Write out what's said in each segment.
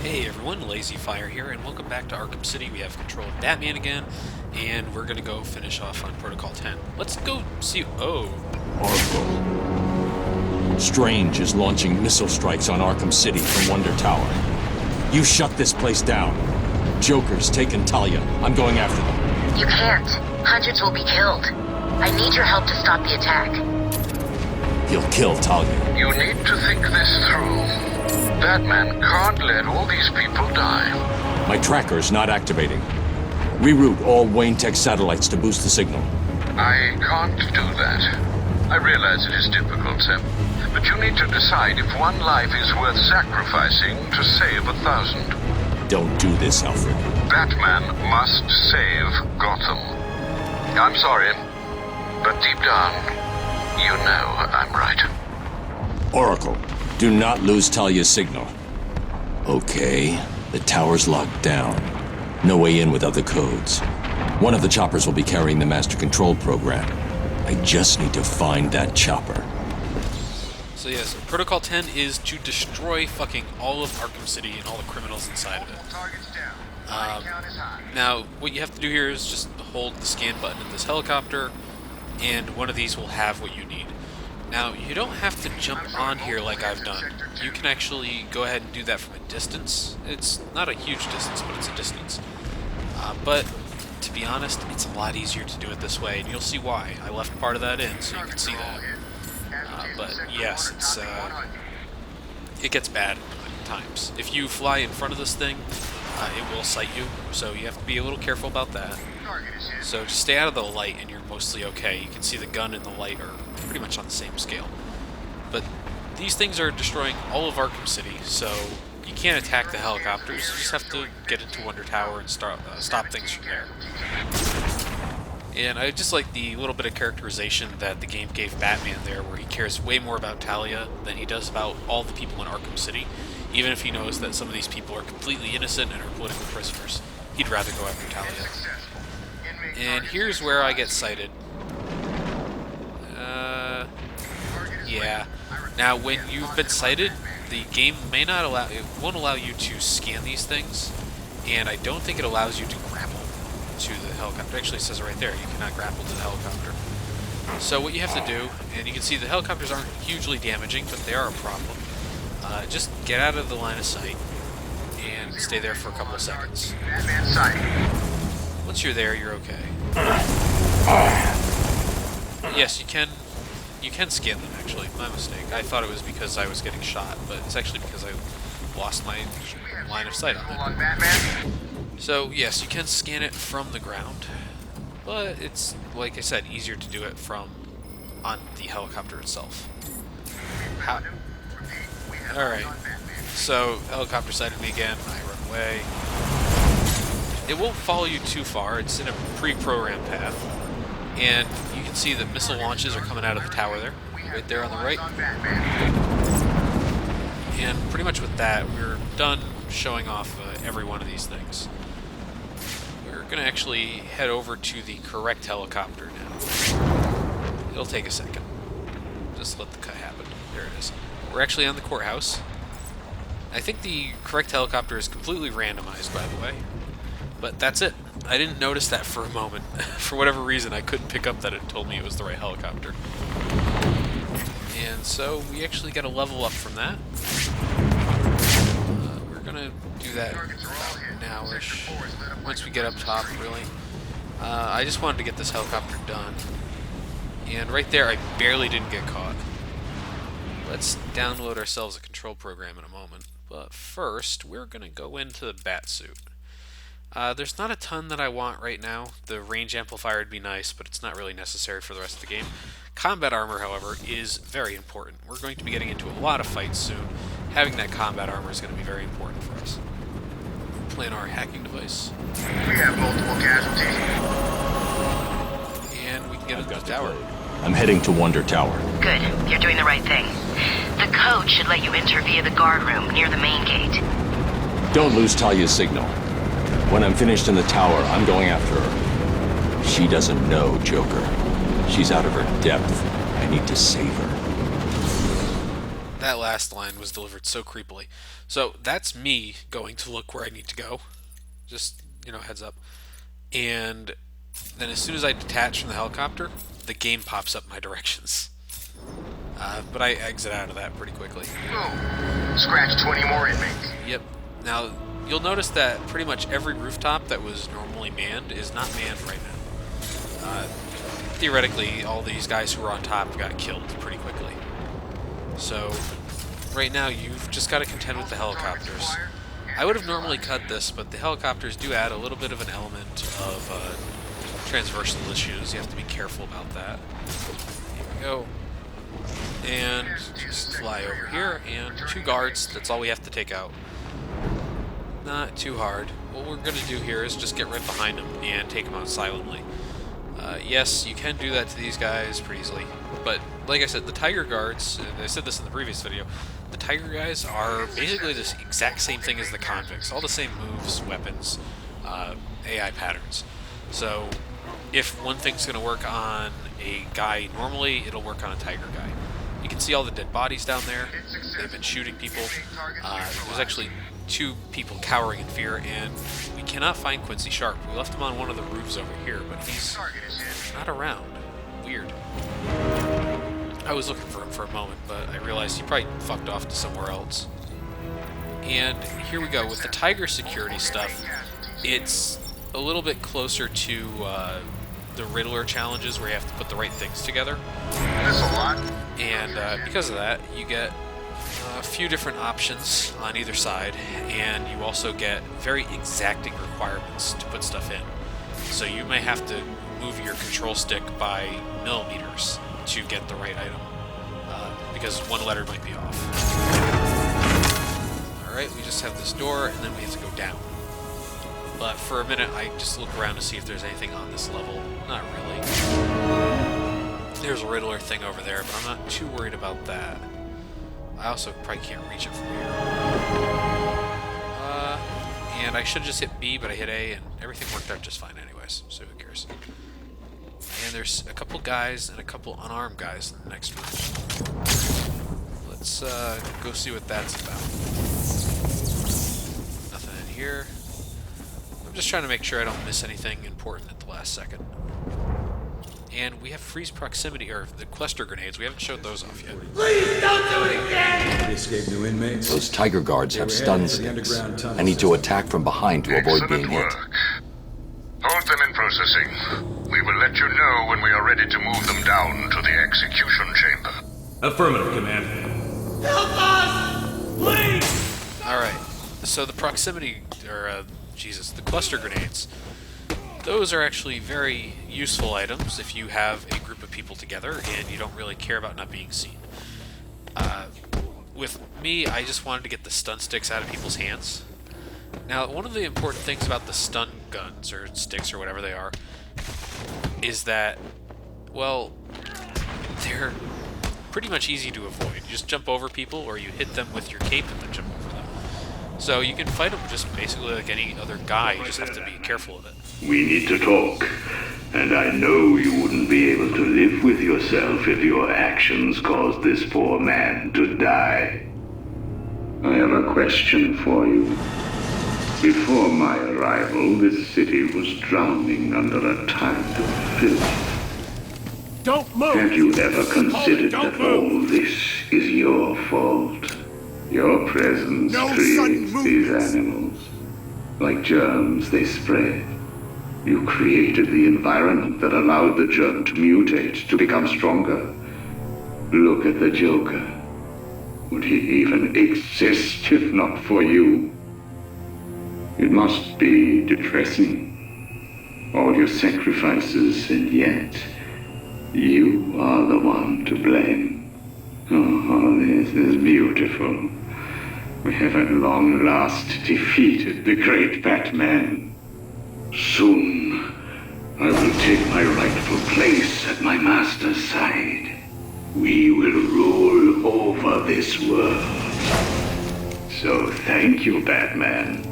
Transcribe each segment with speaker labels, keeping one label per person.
Speaker 1: Hey everyone, Lazy Fire here, and welcome back to Arkham City. We have control of Batman again, and we're gonna go finish off on Protocol 10. Let's go see. Oh,
Speaker 2: Arkham. Strange is launching missile strikes on Arkham City from Wonder Tower. You shut this place down. Joker's taken Talia. I'm going after them.
Speaker 3: You can't. Hundreds will be killed. I need your help to stop the attack.
Speaker 2: He'll kill Talia.
Speaker 4: You need to think this through. Batman can't let all these people die.
Speaker 2: My tracker's not activating. Reroute all Wayne Tech satellites to boost the signal.
Speaker 4: I can't do that. I realize it is difficult, Sam, but you need to decide if one life is worth sacrificing to save 1,000.
Speaker 2: Don't do this, Alfred.
Speaker 4: Batman must save Gotham. I'm sorry, but deep down, you know I'm right.
Speaker 2: Oracle, do not lose Talia's signal. Okay, the tower's locked down. No way in without the codes. One of the choppers will be carrying the master control program. I just need to find that chopper.
Speaker 1: so yes, Protocol 10 is to destroy fucking all of Arkham City and all the criminals inside of it. Now, what you have to do here is just hold the scan button in this helicopter, and one of these will have what you need. Now, you don't have to jump on here like I've done. You can actually go ahead and do that from a distance. It's not a huge distance, but it's a distance. But, to be honest, it's a lot easier to do it this way, and you'll see why. I left part of that in, so you can see that. But, yes, it gets bad at times. If you fly in front of this thing, it will sight you, so you have to be a little careful about that. So just stay out of the light and you're mostly okay. You can see the gun and the light are pretty much on the same scale. But these things are destroying all of Arkham City, so you can't attack the helicopters. You just have to get into Wonder Tower and stop things from there. And I just like the little bit of characterization that the game gave Batman there, where he cares way more about Talia than he does about all the people in Arkham City, even if he knows that some of these people are completely innocent and are political prisoners. He'd rather go after Talia. And here's where I get cited. Yeah. Now, when you've been cited, the game won't allow you to scan these things, and I don't think it allows you to grapple to the helicopter. Actually, it says it right there, you cannot grapple to the helicopter. So what you have to do, and you can see the helicopters aren't hugely damaging, but they are a problem. Just get out of the line of sight and stay there for a couple of seconds. Once you're there, you're okay. Yes, you can scan them, actually. My mistake. I thought it was because I was getting shot, but it's actually because I lost my line of sight on it. So, yes, you can scan it from the ground, but it's, like I said, easier to do it on the helicopter itself. Alright, so helicopter sighted me again, I run away. It won't follow you too far, it's in a pre-programmed path, and you can see that missile launches are coming out of the tower there, right there on the right. And pretty much with that, we're done showing off every one of these things. We're going to actually head over to the correct helicopter now. It'll take a second. Just let the cut happen. There it is. We're actually on the courthouse. I think the correct helicopter is completely randomized, by the way. But that's it. I didn't notice that for a moment. For whatever reason, I couldn't pick up that it told me it was the right helicopter. And so we actually got a level up from that. We're gonna do that now-ish. Once we get up top, really. I just wanted to get this helicopter done. And right there, I barely didn't get caught. Let's download ourselves a control program in a moment. But first, we're gonna go into the Batsuit. There's not a ton that I want right now. The range amplifier would be nice, but it's not really necessary for the rest of the game. Combat armor, however, is very important. We're going to be getting into a lot of fights soon. Having that combat armor is going to be very important for us. Plant our hacking device.
Speaker 4: We have multiple casualties.
Speaker 1: And we can get into the tower.
Speaker 2: I'm heading to Wonder Tower.
Speaker 3: Good. You're doing the right thing. The code should let you enter via the guard room near the main gate.
Speaker 2: Don't lose Talia's signal. When I'm finished in the tower, I'm going after her. She doesn't know Joker. She's out of her depth. I need to save her.
Speaker 1: That last line was delivered so creepily. So that's me going to look where I need to go. Just, heads up. And then as soon as I detach from the helicopter, the game pops up my directions. But I exit out of that pretty quickly.
Speaker 4: Boom. Scratch 20 more inmates.
Speaker 1: Yep. Now, you'll notice that pretty much every rooftop that was normally manned is not manned right now. Theoretically, all these guys who were on top got killed pretty quickly. So, right now, you've just got to contend with the helicopters. I would have normally cut this, but the helicopters do add a little bit of an element of transversal issues. You have to be careful about that. Here we go. And just fly over here, and 2 guards, that's all we have to take out. Not too hard. What we're going to do here is just get right behind them and take them out silently. Yes, you can do that to these guys pretty easily, but like I said, the Tiger Guards, and I said this in the previous video, the Tiger guys are basically the exact same thing as the convicts. All the same moves, weapons, AI patterns. So if one thing's going to work on a guy normally, it'll work on a Tiger guy. You can see all the dead bodies down there. They've been shooting people. There's actually 2 people cowering in fear, and we cannot find Quincy Sharp. We left him on one of the roofs over here, but he's not around. Weird. I was looking for him for a moment, but I realized he probably fucked off to somewhere else. And here we go. With the Tiger security stuff, it's a little bit closer to the Riddler challenges where you have to put the right things together. And because of that, you get a few different options on either side, and you also get very exacting requirements to put stuff in. So you may have to move your control stick by millimeters to get the right item, because one letter might be off. Alright, we just have this door, and then we have to go down. But for a minute, I just look around to see if there's anything on this level. Not really. There's a Riddler thing over there, but I'm not too worried about that. I also probably can't reach it from here. And I should have just hit B, but I hit A, and everything worked out just fine anyways, so who cares. And there's a couple guys and a couple unarmed guys in the next room. Let's go see what that's about. Nothing in here. I'm just trying to make sure I don't miss anything important at the last second. And we have freeze proximity, or the cluster grenades. We haven't showed those off yet.
Speaker 5: Please don't do it again! They escaped new inmates.
Speaker 2: Those Tiger Guards have stun sticks. I need to attack from behind to avoid being hit.
Speaker 4: Hold them in processing. We will let you know when we are ready to move them down to the execution chamber.
Speaker 5: Affirmative, Command. Help us! Please!
Speaker 1: Alright, so the proximity, or, the cluster grenades. Those are actually very useful items if you have a group of people together and you don't really care about not being seen. With me, I just wanted to get the stun sticks out of people's hands. Now, one of the important things about the stun guns, or sticks, or whatever they are, is that, well, they're pretty much easy to avoid. You just jump over people, or you hit them with your cape and then jump over them. So you can fight them just basically like any other guy, you just have to be careful of it.
Speaker 6: We need to talk, and I know you wouldn't be able to live with yourself if your actions caused this poor man to die. I have a question for you. Before my arrival, this city was drowning under a tide of filth.
Speaker 5: Don't move!
Speaker 6: Have you ever considered that all this is your fault? Your presence creates these animals. Like germs, they spread. You created the environment that allowed the germ to mutate, to become stronger. Look at the Joker. Would he even exist if not for you? It must be depressing. All your sacrifices, and yet you are the one to blame. Oh, this is beautiful. We have at long last defeated the great Batman. Soon, I will take my rightful place at my master's side. We will rule over this world. So thank you, Batman,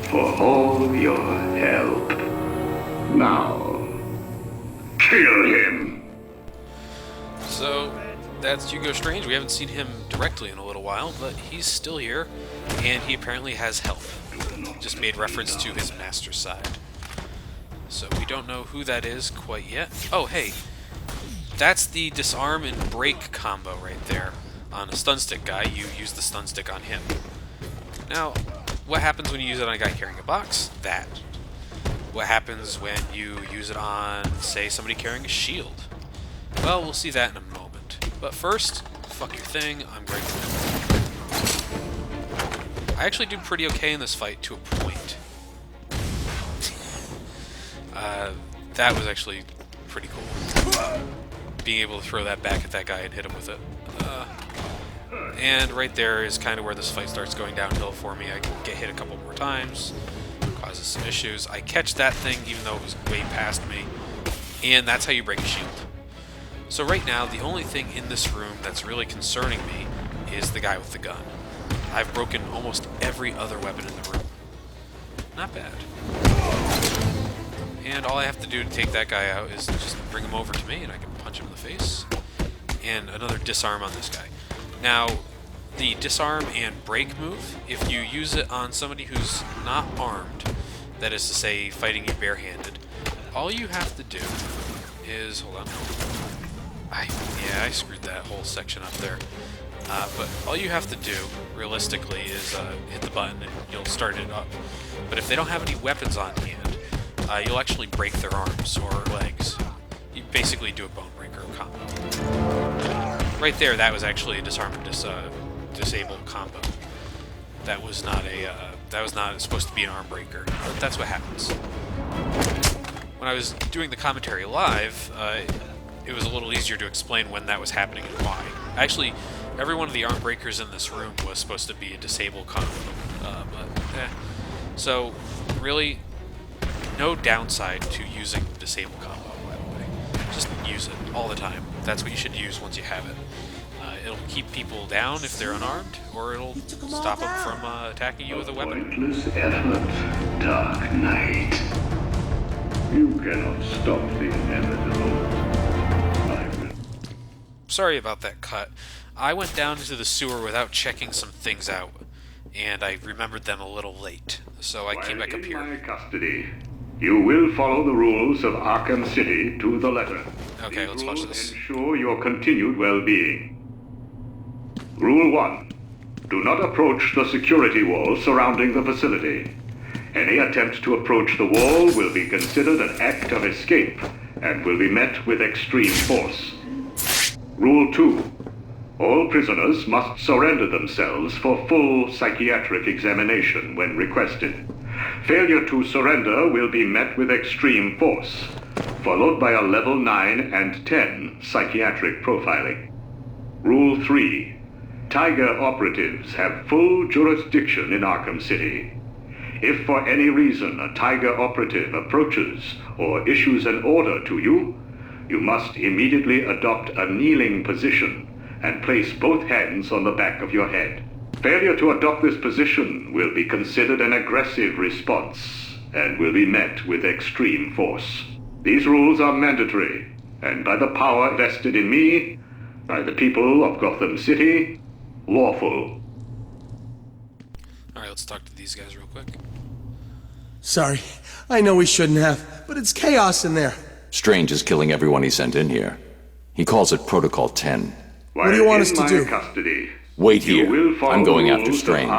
Speaker 6: for all your help. Now, kill him!
Speaker 1: So, that's Hugo Strange. We haven't seen him directly in a little while, but he's still here, and he apparently has help. Just made reference to his master's side. So we don't know who that is quite yet. Oh, hey. That's the disarm and break combo right there. On a stun stick guy, you use the stun stick on him. Now, what happens when you use it on a guy carrying a box? That. What happens when you use it on, say, somebody carrying a shield? Well, we'll see that in a moment. But first, fuck your thing, I'm going to... I actually do pretty okay in this fight to a point. That was actually pretty cool. Being able to throw that back at that guy and hit him with it. And right there is kind of where this fight starts going downhill for me. I get hit a couple more times, causes some issues. I catch that thing even though it was way past me, and that's how you break a shield. So right now, the only thing in this room that's really concerning me is the guy with the gun. I've broken almost every other weapon in the room. Not bad. And all I have to do to take that guy out is just bring him over to me, and I can punch him in the face. And another disarm on this guy. Now, the disarm and break move, if you use it on somebody who's not armed, that is to say, fighting you barehanded, all you have to do is... hold on. I screwed that whole section up there. But all you have to do, realistically, is hit the button and you'll start it up. But if they don't have any weapons on hand, you'll actually break their arms or legs. You basically do a bone breaker combo. Right there, that was actually a disarm and disable combo. That was not supposed to be an arm breaker, but that's what happens. When I was doing the commentary live, it was a little easier to explain when that was happening and why. Actually, every one of the arm breakers in this room was supposed to be a disable combo, So, really, no downside to using disable combo, by the way. Just use it all the time. That's what you should use once you have it. It'll keep people down if they're unarmed, or it'll stop them from attacking you with a weapon.
Speaker 6: Pointless effort, Dark Knight. You cannot stop the inevitable.
Speaker 1: Sorry about that cut. I went down into the sewer without checking some things out, and I remembered them a little late, so I came back up here.
Speaker 6: In my custody, you will follow the rules of Arkham City to the letter.
Speaker 1: Okay, let's watch this.
Speaker 6: Ensure your continued well-being. Rule 1. Do not approach the security wall surrounding the facility. Any attempt to approach the wall will be considered an act of escape and will be met with extreme force. Rule 2. All prisoners must surrender themselves for full psychiatric examination when requested. Failure to surrender will be met with extreme force, followed by a level 9 and 10 psychiatric profiling. Rule 3. Tiger operatives have full jurisdiction in Arkham City. If for any reason a Tiger operative approaches or issues an order to you, you must immediately adopt a kneeling position and place both hands on the back of your head. Failure to adopt this position will be considered an aggressive response and will be met with extreme force. These rules are mandatory, and by the power vested in me, by the people of Gotham City, lawful.
Speaker 1: Alright, let's talk to these guys real quick.
Speaker 7: Sorry, I know we shouldn't have, but it's chaos in there.
Speaker 2: Strange is killing everyone he sent in here. He calls it Protocol 10.
Speaker 7: What do you want us to do?
Speaker 6: Custody,
Speaker 2: Wait here. I'm going after Strange.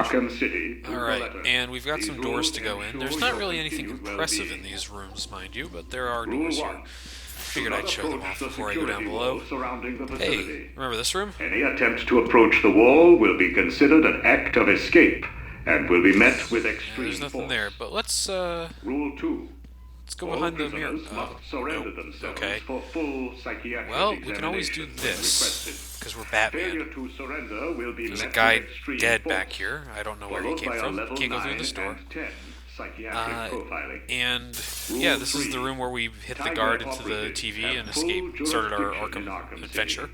Speaker 1: Alright, and we've got some doors to go in. There's not really anything impressive in these rooms, mind you, but there are doors here. Figured I'd show them off before I go down below. Hey, remember this room?
Speaker 6: Any attempt to approach the wall will be considered an act of escape and will be met with extreme
Speaker 1: There's nothing
Speaker 6: force.
Speaker 1: there, but let's
Speaker 6: Rule 2.
Speaker 1: let's go behind the mirror. Nope. Okay. Well, we can always do this, because we're Batman. There's a guy dead back here. I don't know where he came from. Can't go through this door. And yeah, this is the room where we hit the guard into the TV and escaped, started our Arkham adventure.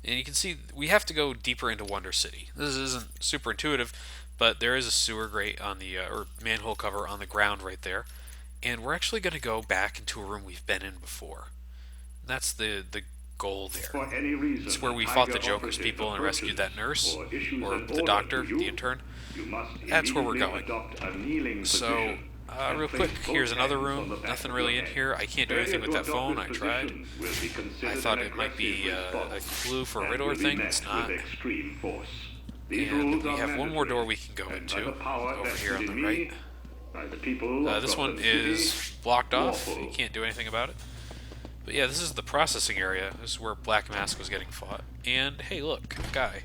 Speaker 1: And you can see we have to go deeper into Wonder City. This isn't super intuitive, but there is a sewer grate on the or manhole cover on the ground right there, and we're actually going to go back into a room we've been in before. That's the goal there.
Speaker 6: For any reason,
Speaker 1: It's where we
Speaker 6: Tiger
Speaker 1: fought the Joker's
Speaker 6: officers
Speaker 1: people and rescued that nurse,
Speaker 6: or issues
Speaker 1: or
Speaker 6: an
Speaker 1: the
Speaker 6: order
Speaker 1: doctor,
Speaker 6: to you,
Speaker 1: the intern.
Speaker 6: you must
Speaker 1: That's where we're
Speaker 6: immediately
Speaker 1: going.
Speaker 6: adopt a kneeling
Speaker 1: So,
Speaker 6: position and
Speaker 1: real
Speaker 6: place
Speaker 1: quick,
Speaker 6: both
Speaker 1: here's another
Speaker 6: hands on
Speaker 1: room.
Speaker 6: the back
Speaker 1: Nothing
Speaker 6: of
Speaker 1: really
Speaker 6: your
Speaker 1: in
Speaker 6: head.
Speaker 1: here. I can't do
Speaker 6: Failure
Speaker 1: anything with
Speaker 6: to
Speaker 1: that
Speaker 6: adopt
Speaker 1: phone.
Speaker 6: this
Speaker 1: I tried.
Speaker 6: position will be considered
Speaker 1: I thought
Speaker 6: an
Speaker 1: it might be
Speaker 6: aggressive
Speaker 1: a
Speaker 6: response
Speaker 1: clue for a
Speaker 6: and
Speaker 1: Riddler
Speaker 6: will be
Speaker 1: thing.
Speaker 6: met
Speaker 1: It's
Speaker 6: with
Speaker 1: not.
Speaker 6: extreme force. These
Speaker 1: And
Speaker 6: rules
Speaker 1: we
Speaker 6: are
Speaker 1: have one more door
Speaker 6: mandatory,
Speaker 1: we can go
Speaker 6: and by
Speaker 1: into,
Speaker 6: the power
Speaker 1: over
Speaker 6: vested
Speaker 1: here on
Speaker 6: in
Speaker 1: the
Speaker 6: me,
Speaker 1: right.
Speaker 6: by the people of
Speaker 1: This one
Speaker 6: Gotham City,
Speaker 1: is blocked off.
Speaker 6: lawful.
Speaker 1: You can't do anything about it. But yeah, this is the processing area. This is where Black Mask was getting fought. And hey, look, a guy.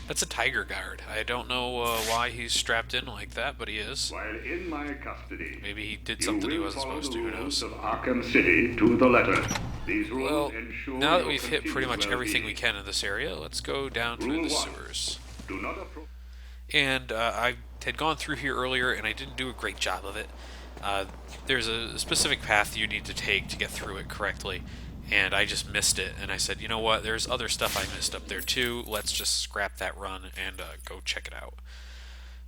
Speaker 1: That's a tiger guard. I don't know why he's strapped in like that, but he is.
Speaker 6: While in my custody,
Speaker 1: Maybe he did
Speaker 6: you
Speaker 1: something he
Speaker 6: will
Speaker 1: wasn't
Speaker 6: follow
Speaker 1: supposed
Speaker 6: the
Speaker 1: to. Who
Speaker 6: rules
Speaker 1: knows?
Speaker 6: of Arkham City to the letter. These rules
Speaker 1: Well,
Speaker 6: ensure
Speaker 1: now that
Speaker 6: your
Speaker 1: we've hit pretty
Speaker 6: continued
Speaker 1: much everything we
Speaker 6: well-being.
Speaker 1: can in this area, let's go down through
Speaker 6: Rule
Speaker 1: the
Speaker 6: 1.
Speaker 1: sewers.
Speaker 6: Do not approach.
Speaker 1: And I had gone through here earlier, and I didn't do a great job of it. There's a specific path you need to take to get through it correctly, and I just missed it. And I said, you know what, there's other stuff I missed up there too. Let's just scrap that run and go check it out.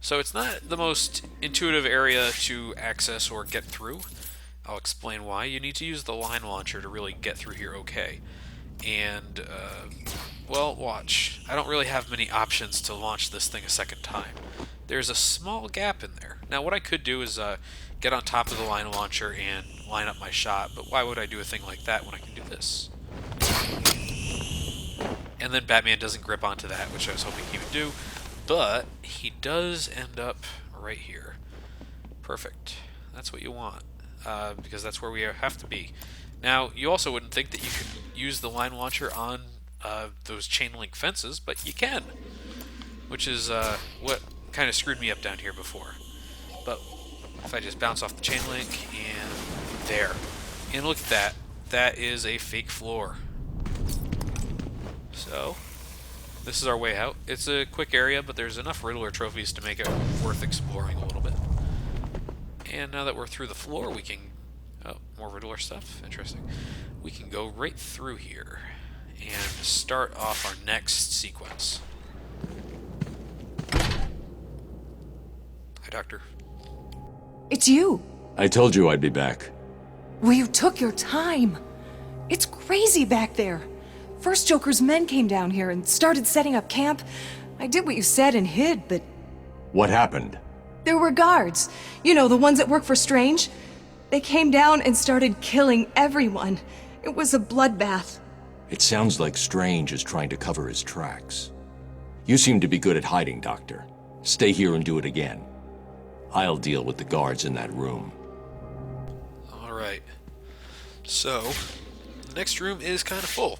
Speaker 1: So it's not the most intuitive area to access or get through. I'll explain why. You need to use the line launcher to really get through here okay. And, well, watch. I don't really have many options to launch this thing a second time. There's a small gap in there. Now, what I could do is get on top of the line launcher and line up my shot, but why would I do a thing like that when I can do this? And then Batman doesn't grip onto that, which I was hoping he would do, but he does end up right here. Perfect. That's what you want, because that's where we have to be. Now, you also wouldn't think that you could use the line launcher on those chain link fences, but you can, which is what kind of screwed me up down here before. But if I just bounce off the chain link, and there. And look at that. That is a fake floor. So, this is our way out. It's a quick area, but there's enough Riddler trophies to make it worth exploring a little bit. And now that we're through the floor, we can... Oh, more Riddler stuff. Interesting. We can go right through here and start off our next sequence. Hi, Doctor.
Speaker 8: It's you.
Speaker 2: I told you I'd be back.
Speaker 8: Well, you took your time. It's crazy back there. First Joker's men came down here and started setting up camp. I did what you said and hid, but
Speaker 2: What happened?
Speaker 8: there were guards. You know, the ones that work for Strange. They came down and started killing everyone. It was a bloodbath.
Speaker 2: It sounds like Strange is trying to cover his tracks. You seem to be good at hiding, Doctor. Stay here and do it again. I'll deal with the guards in that room.
Speaker 1: Alright. So, the next room is kind of full.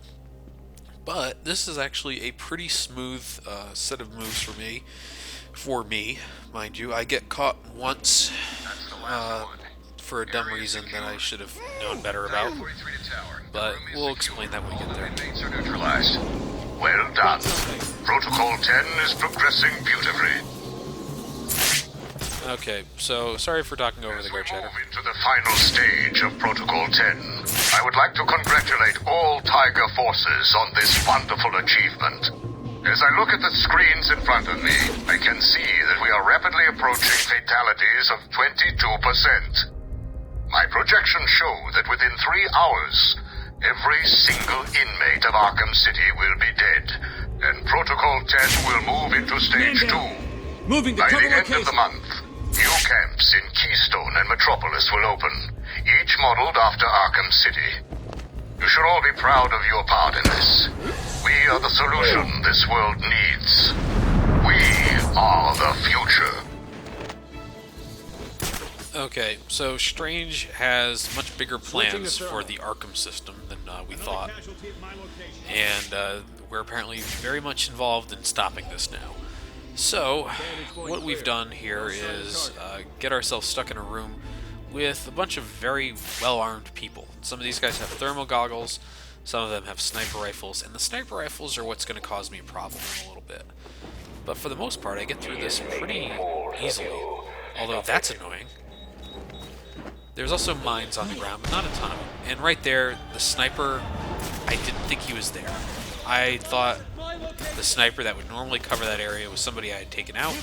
Speaker 1: But this is actually a pretty smooth set of moves for me. For me, mind you. I get caught once for a dumb reason that I should have known better about. But we'll explain that when we get there.
Speaker 4: Inmates are neutralized. Well done. Protocol 10 is progressing beautifully.
Speaker 1: Okay, so sorry for talking over
Speaker 4: As
Speaker 1: the
Speaker 4: we
Speaker 1: guard chatter.
Speaker 4: move into the final stage of Protocol 10, I would like to congratulate all Tiger forces on this wonderful achievement. As I look at the screens in front of me, I can see that we are rapidly approaching fatalities of 22%. My projections show that within 3 hours, every single inmate of Arkham City will be dead, and Protocol 10 will move into Stage 2.
Speaker 5: Moving to
Speaker 4: By
Speaker 5: cover
Speaker 4: the end of
Speaker 5: location.
Speaker 4: the month, new camps in Keystone and Metropolis will open, each modeled after Arkham City. You should all be proud of your part in this. We are the solution this world needs. We are the future.
Speaker 1: Okay, so Strange has much bigger plans for the Arkham system than we thought. And we're apparently very much involved in stopping this now. So, what we've done here is get ourselves stuck in a room with a bunch of very well-armed people. Some of these guys have thermal goggles, some of them have sniper rifles, and the sniper rifles are what's going to cause me a problem in a little bit. But for the most part, I get through this pretty easily, although that's annoying. There's also mines on the ground, but not a ton of them. And right there, the sniper, I didn't think he was there. I thought the sniper that would normally cover that area was somebody I had taken out.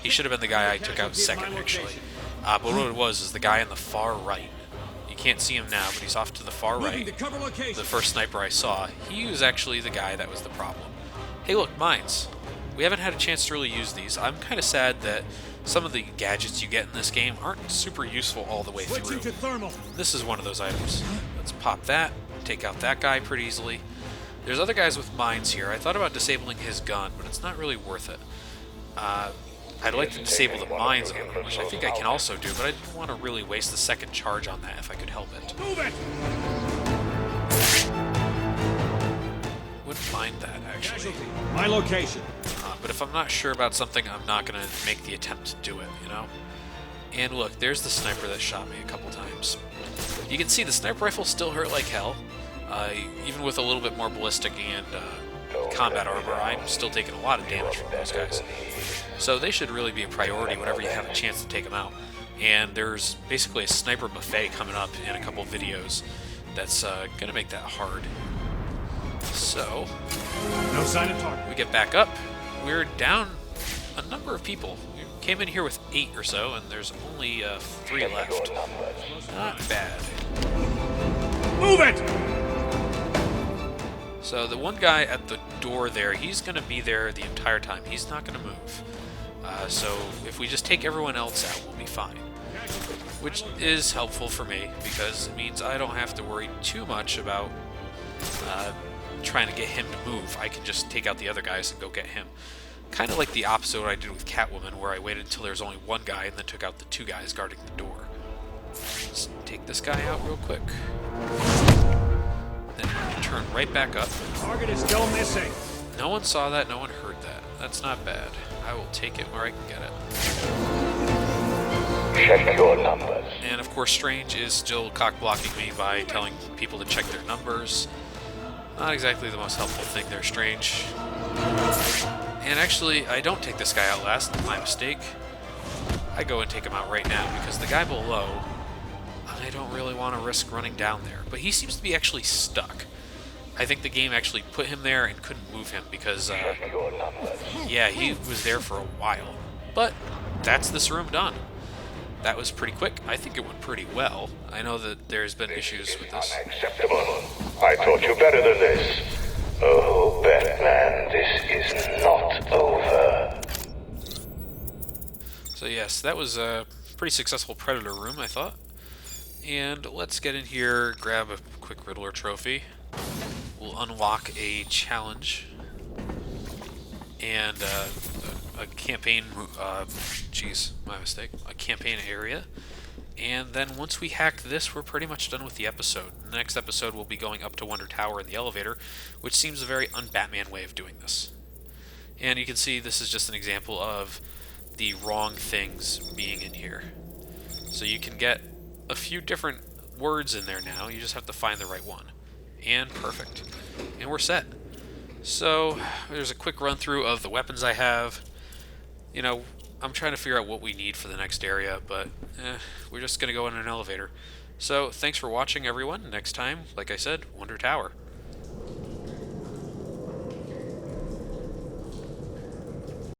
Speaker 1: He should have been the guy I took out second, actually. But what it was is the guy on the far right. You You can't see him now, but he's off to the far right. The first sniper I saw, he was actually the guy that was the problem. Hey look, mines. We haven't had a chance to really use these. I'm kind of sad that some of the gadgets you get in this game aren't super useful all the way through. This is one of those items. Let's pop that, take out that guy pretty easily. There's other guys with mines here. I thought about disabling his gun, but it's not really worth it. I'd like to disable the mines on him, which I think I can also do, but I didn't want to really waste the second charge on that if I could help it.
Speaker 5: Move it!
Speaker 1: Wouldn't mind that, actually.
Speaker 5: My location.
Speaker 1: But if I'm not sure about something, I'm not going to make the attempt to do it, you know? And look, there's the sniper that shot me a couple times. You can see the sniper rifle still hurt like hell. Even with a little bit more ballistic and combat armor, I'm still taking a lot of damage from those guys. So they should really be a priority whenever you have a chance to take them out. And there's basically a sniper buffet coming up in a couple videos that's going to make that hard. So,
Speaker 5: No sign of target.
Speaker 1: we get back up. We're down a number of people. We came in here with 8 or so, and there's only 3 left. Not bad.
Speaker 5: Move it!
Speaker 1: So the one guy at the door there, he's going to be there the entire time. He's not going to move. So if we just take everyone else out, we'll be fine. Which is helpful for me, because it means I don't have to worry too much about trying to get him to move. I can just take out the other guys and go get him. Kind of like the opposite of what I did with Catwoman, where I waited until there was only one guy and then took out the 2 guys guarding the door. Let's take this guy out real quick. Then turn right back up.
Speaker 5: Target is still missing.
Speaker 1: No one saw that, no one heard that. That's not bad. I will take it where I can get it.
Speaker 4: Check your numbers.
Speaker 1: And of course Strange is still cock-blocking me by telling people to check their numbers. Not exactly the most helpful thing there, Strange. And actually, I don't take this guy out last. My mistake. I go and take him out right now, because the guy below, I don't really want to risk running down there. But he seems to be actually stuck. I think the game actually put him there and couldn't move him because, yeah, he was there for a while. But that's this room done. That was pretty quick. I think it went pretty well. I know that there's been issues with this.
Speaker 4: Unacceptable. I taught you better than this. Oh, Batman, this is not over.
Speaker 1: So yes, that was a pretty successful Predator room, I thought. And let's get in here, grab a quick Riddler trophy. We'll unlock a challenge and a campaign. Jeez, my mistake. A campaign area. And then once we hack this, we're pretty much done with the episode. The next episode we'll be going up to Wonder Tower in the elevator, which seems a very un-Batman way of doing this. And you can see this is just an example of the wrong things being in here. So you can get a few different words in there now. You just have to find the right one. And perfect. And we're set. So there's a quick run through of the weapons I have. You know, I'm trying to figure out what we need for the next area, but we're just going to go in an elevator. So thanks for watching, everyone. Next time, like I said, Wonder Tower.